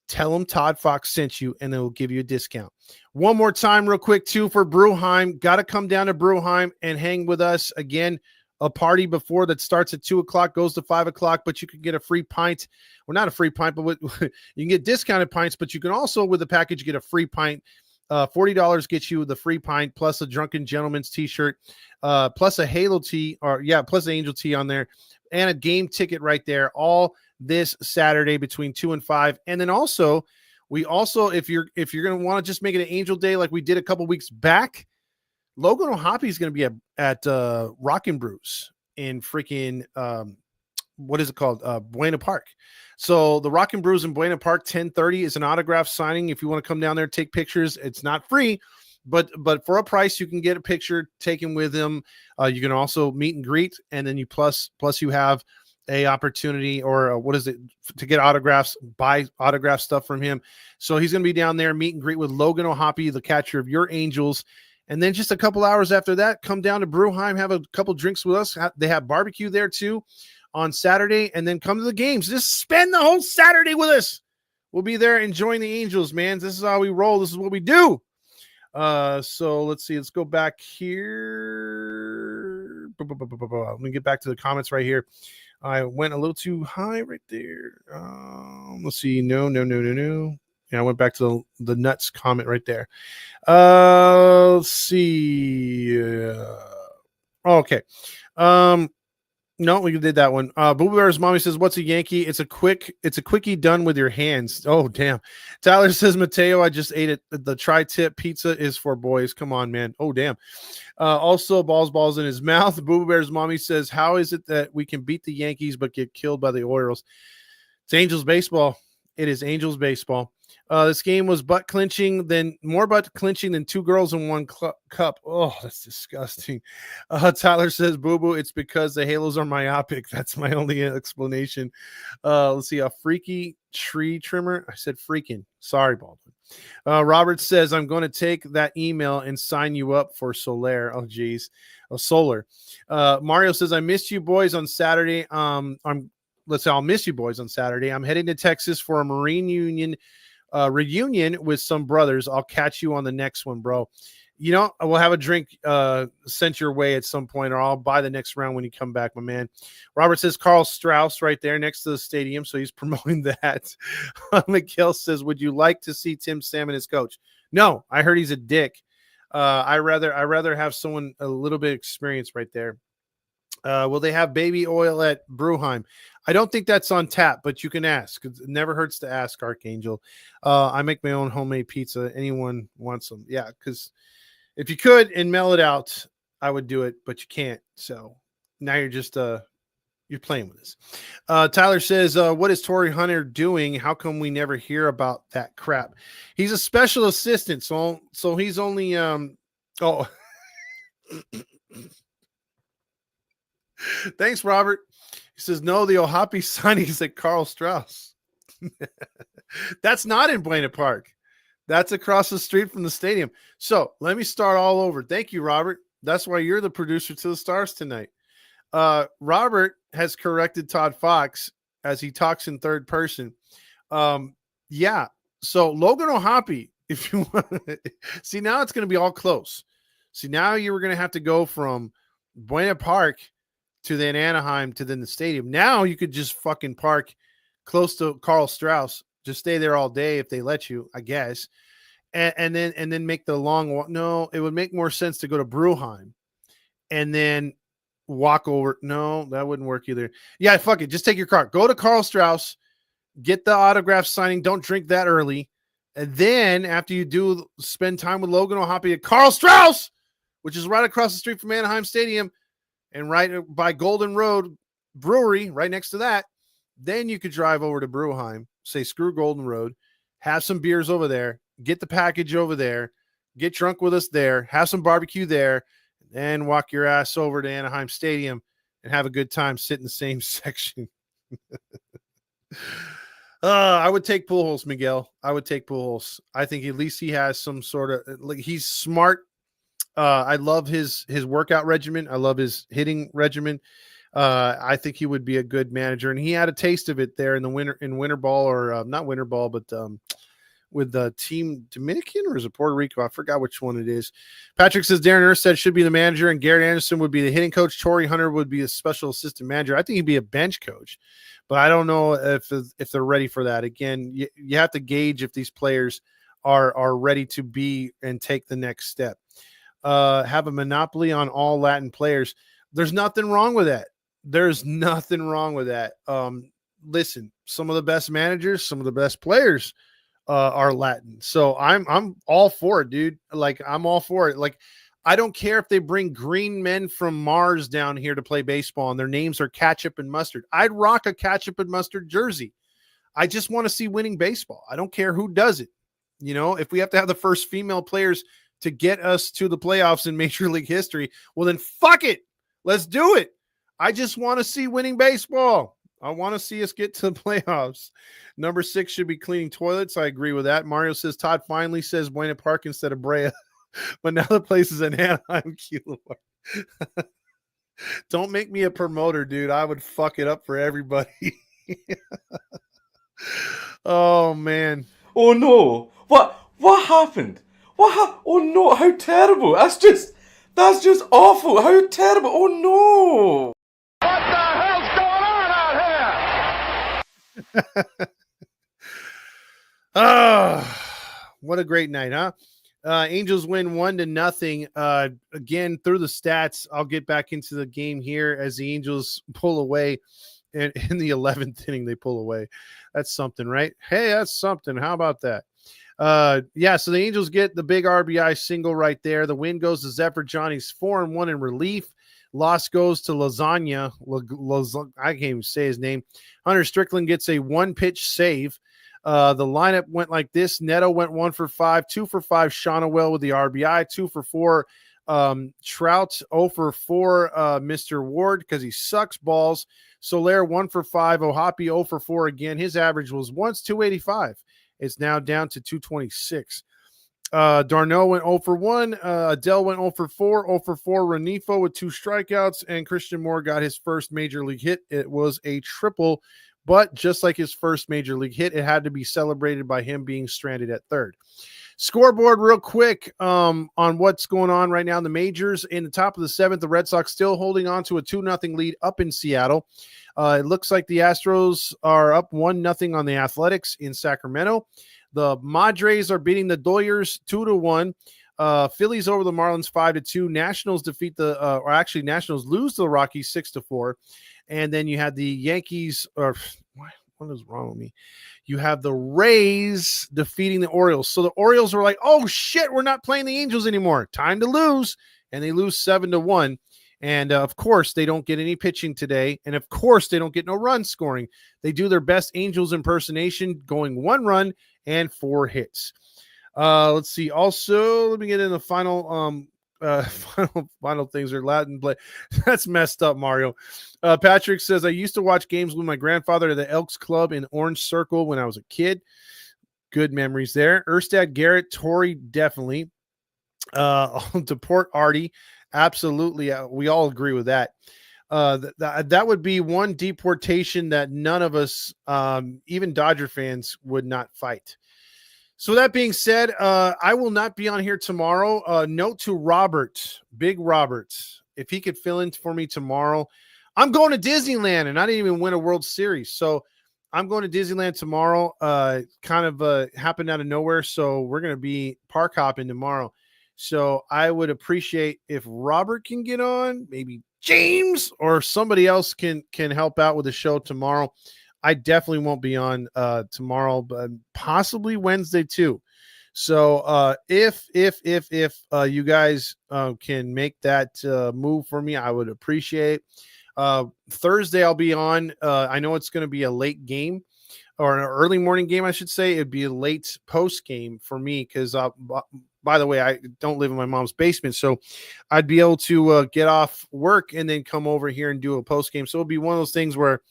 tell them Todd Fox sent you, and they will give you a discount. One more time real quick, too, for Bruheim. Got to come down to Bruheim and hang with us. Again, a party before that starts at 2 o'clock, goes to 5 o'clock, but you can get a free pint. Well, not a free pint, but you can get discounted pints, but you can also, with the package, get a free pint. $40 gets you the free pint plus a Drunken Gentleman's t-shirt, plus a Halo tee, plus an Angel tee on there, and a game ticket right there, all this Saturday between 2 and 5. And then also, if you're going to want to just make it an Angel Day like we did a couple weeks back, Logan O'Hoppe is going to be at Rockin' Brews in freaking what is it called? Buena Park. So the Rockin' Brews in Buena Park, 10:30 is an autograph signing. If you want to come down there and take pictures, it's not free, but for a price, you can get a picture taken with him. You can also meet and greet, and then you plus you have a opportunity or to get autographs, buy autograph stuff from him. So he's going to be down there, meet and greet with Logan O'Hoppe, the catcher of your Angels. And then just a couple hours after that, come down to Bruheim, have a couple drinks with us. They have barbecue there too on Saturday, and then come to the games. Just spend the whole Saturday with us. We'll be there enjoying the Angels, man. This is how we roll. This is what we do. So let's see. Let's go back here. Let me get back to the comments right here. I went a little too high right there. Let's see. No. Yeah, I went back to the nuts comment right there. Let's see. Okay. No, we did that one. Boo Bear's mommy says, "What's a Yankee? It's a quickie done with your hands." Oh, damn. Tyler says, "Mateo, I just ate it. The tri-tip pizza is for boys." Come on, man. Oh, damn. Also, balls in his mouth. Boo Bear's mommy says, "How is it that we can beat the Yankees but get killed by the Orioles?" It's Angels baseball. It is Angels baseball. This game was more butt clinching than two girls in one cup. Oh, that's disgusting. Tyler says, "Boo-boo, it's because the Halos are myopic." That's my only explanation. Let's see. A freaky tree trimmer. I said freaking. Sorry, Baldwin. Robert says, "I'm going to take that email and sign you up for Solar." Oh, geez. Oh, Solar. Mario says, "I missed you boys on Saturday." I'll miss you boys on Saturday. I'm heading to Texas for a Marine reunion with some brothers. I'll catch you on the next one, bro. We'll have a drink sent your way at some point, or I'll buy the next round when you come back, my man. Robert says Carl Strauss right there next to the stadium, so he's promoting that. Miguel says, "Would you like to see Tim Salmon as coach?" No, I heard he's a dick. I rather have someone a little bit experienced right there. Will they have baby oil at Bruheim? I don't think that's on tap, but you can ask. It never hurts to ask, Archangel. I make my own homemade pizza. Anyone wants them? Yeah, because if you could and mail it out, I would do it, but you can't. So now you're just you're playing with this. Tyler says, "What is Torrey Hunter doing? How come we never hear about that crap?" He's a special assistant, so he's only Thanks, Robert. He says, "No, the O'Hoppe signing is at Carl Strauss." That's not in Buena Park. That's across the street from the stadium. So let me start all over. Thank you, Robert. That's why you're the producer to the Stars tonight. Robert has corrected Todd Fox as he talks in third person. Yeah. So Logan O'Hoppe, if you want see, now it's going to be all close. See, now you were going to have to go from Buena Park to then Anaheim to then the stadium. Now you could just fucking park close to Carl Strauss. Just stay there all day if they let you, I guess. And then make the long walk. No, it would make more sense to go to Bruheim and then walk over. No, that wouldn't work either. Yeah, fuck it. Just take your car. Go to Carl Strauss. Get the autograph signing. Don't drink that early. And then after you do spend time with Logan O'Hoppe at Carl Strauss, which is right across the street from Anaheim Stadium and right by Golden Road Brewery, right next to that, then you could drive over to Brewheim, say screw Golden Road, have some beers over there, get the package over there, get drunk with us there, have some barbecue there, and walk your ass over to Anaheim Stadium and have a good time, sit in the same section. I would take Pujols, Miguel. I would take Pujols. I think at least he has some sort of like he's smart. I love his workout regimen. I love his hitting regimen. I think he would be a good manager, and he had a taste of it there in the winter ball, or not winter ball, but with the team Dominican, or is it Puerto Rico? I forgot which one it is. Patrick says Darren Erstad should be the manager, and Garrett Anderson would be the hitting coach. Torrey Hunter would be a special assistant manager. I think he'd be a bench coach, but I don't know if they're ready for that. Again, you have to gauge if these players are ready to be and take the next step. Have a monopoly on all Latin players. There's nothing wrong with that. There's nothing wrong with that. Listen, some of the best managers, some of the best players are Latin. So I'm all for it, dude. Like, I'm all for it. Like, I don't care if they bring green men from Mars down here to play baseball and their names are ketchup and mustard. I'd rock a ketchup and mustard jersey. I just want to see winning baseball. I don't care who does it. You know, if we have to have the first female players to get us to the playoffs in Major League history, well, then fuck it. Let's do it. I just want to see winning baseball. I want to see us get to the playoffs. Number 6 should be cleaning toilets. I agree with that. Mario says Todd finally says Buena Park instead of Brea, but now the place is in Anaheim. Don't make me a promoter, dude. I would fuck it up for everybody. Oh, man. Oh, no. What happened? Oh, no. How terrible. That's just awful. How terrible. Oh, no. What the hell's going on out here? What a great night, huh? Angels win 1-0. Again, through the stats, I'll get back into the game here as the Angels pull away. And in the 11th inning, they pull away. That's something, right? Hey, that's something. How about that? Yeah, so the Angels get the big RBI single right there. The win goes to Zeferjahn. He's 4-1 in relief. Loss goes to Lasagna. I can't even say his name. Hunter Strickland gets a one-pitch save. The lineup went like this. Neto went 1 for 5, 2 for 5. Schanuel with the RBI, 2 for 4. Trout 0 for 4. Mr. Ward because he sucks balls. Soler 1 for 5. O'Hoppe 0 for 4 again. His average was once 285. It's now down to 226. Darno went 0 for 1. Adele went 0 for 4. 0 for 4. Renifo with 2 strikeouts. And Christian Moore got his first major league hit. It was a triple. But just like his first major league hit, it had to be celebrated by him being stranded at third. Scoreboard real quick on what's going on right now in the majors. In the top of the 7th, the Red Sox still holding on to a 2-0 lead up in Seattle. It looks like the Astros are up 1-0 on the Athletics in Sacramento. The Madres are beating the Doyers 2-1. Phillies over the Marlins 5-2. Nationals defeat Nationals lose to the Rockies 6-4. And then you had the Yankees, or what is wrong with me? You have the Rays defeating the Orioles. So the Orioles are like, oh shit, we're not playing the Angels anymore. Time to lose. And they lose 7-1. And of course, they don't get any pitching today. And of course, they don't get no run scoring. They do their best Angels impersonation, going 1 run and 4 hits. Let's see. Also, let me get in the final final things are Latin play. That's messed up, Mario. Patrick says, I used to watch games with my grandfather at the Elks Club in Orange Circle when I was a kid. Good memories there. Erstad, Garrett, Torrey, definitely. Deport Artie. Absolutely. We all agree with that. That would be one deportation that none of us, even Dodger fans, would not fight. So that being said, I will not be on here tomorrow. Note to Robert, Big Robert, if he could fill in for me tomorrow. I'm going to Disneyland, and I didn't even win a World Series. So I'm going to Disneyland tomorrow. Happened out of nowhere. So we're going to be park hopping tomorrow. So I would appreciate if Robert can get on, maybe James or somebody else can help out with the show tomorrow. I definitely won't be on tomorrow, but possibly Wednesday too. So if you guys can make that move for me, I would appreciate it. Thursday I'll be on. I know it's going to be a late game or an early morning game, I should say. It'd be a late post game for me because by the way, I don't live in my mom's basement, so I'd be able to get off work and then come over here and do a post game. So it'll be one of those things where,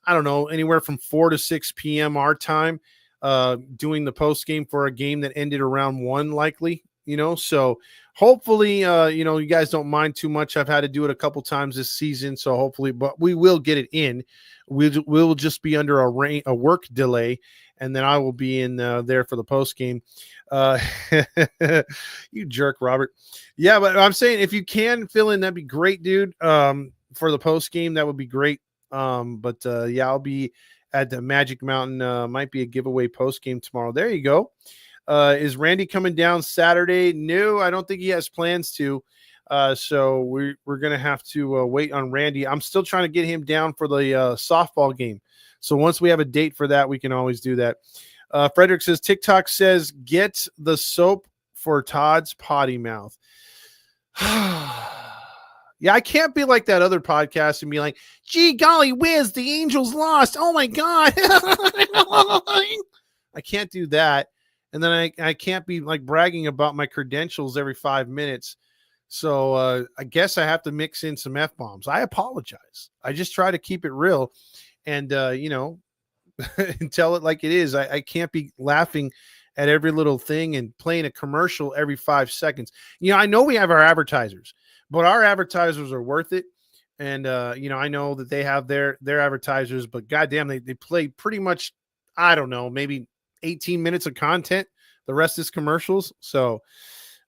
I don't know, anywhere from 4 to 6 p.m. our time, doing the post game for a game that ended around 1 likely, so hopefully, you guys don't mind too much. I've had to do it a couple times this season, so hopefully, but we will get it in. We'll just be under a work delay, and then I will be in there for the post game. You jerk, Robert. Yeah, but I'm saying if you can fill in, that'd be great, dude. For the post game, that would be great. But I'll be at the Magic Mountain. Might be a giveaway post game tomorrow. There you go. Is Randy coming down Saturday? No, I don't think he has plans to. So we're gonna have to wait on Randy. I'm still trying to get him down for the softball game. So once we have a date for that, we can always do that. Frederick says TikTok says get the soap for Todd's potty mouth. Yeah, I can't be like that other podcast and be like, gee golly whiz, the Angels lost. Oh my God. I can't do that. And then I can't be like bragging about my credentials every 5 minutes. So I guess I have to mix in some F-bombs. I apologize. I just try to keep it real and, and tell it like it is. I can't be laughing at every little thing and playing a commercial every 5 seconds. I know we have our advertisers, but our advertisers are worth it. And, I know that they have their advertisers, but goddamn, they play pretty much, I don't know, maybe 18 minutes of content. The rest is commercials. So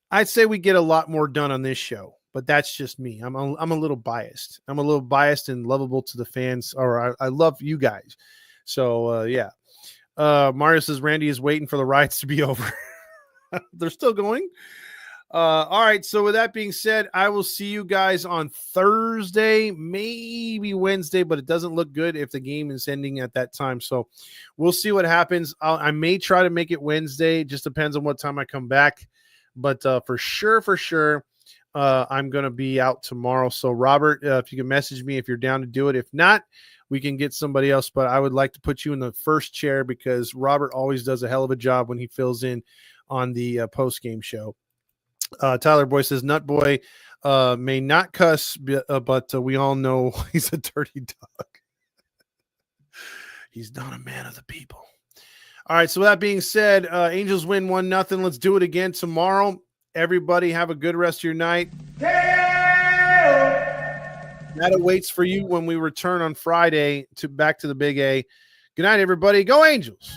I'd say we get a lot more done on this show, but that's just me. I'm a little biased. I'm a little biased and lovable to the fans, or I love you guys. So, yeah. Mario says Randy is waiting for the riots to be over. They're still going. All right. So with that being said, I will see you guys on Thursday, maybe Wednesday, but it doesn't look good if the game is ending at that time. So we'll see what happens. I may try to make it Wednesday. Just depends on what time I come back. But for sure, I'm going to be out tomorrow. So Robert, if you can message me if you're down to do it. If not, we can get somebody else. But I would like to put you in the first chair because Robert always does a hell of a job when he fills in on the post-game show. Tyler Boy says Nut Boy may not cuss, but we all know he's a dirty dog. He's not a man of the people. All right, so with that being said, Angels win 1-0. Let's do it again tomorrow. Everybody have a good rest of your night. That awaits for you when we return on Friday back to the Big A. Good night, everybody. Go Angels.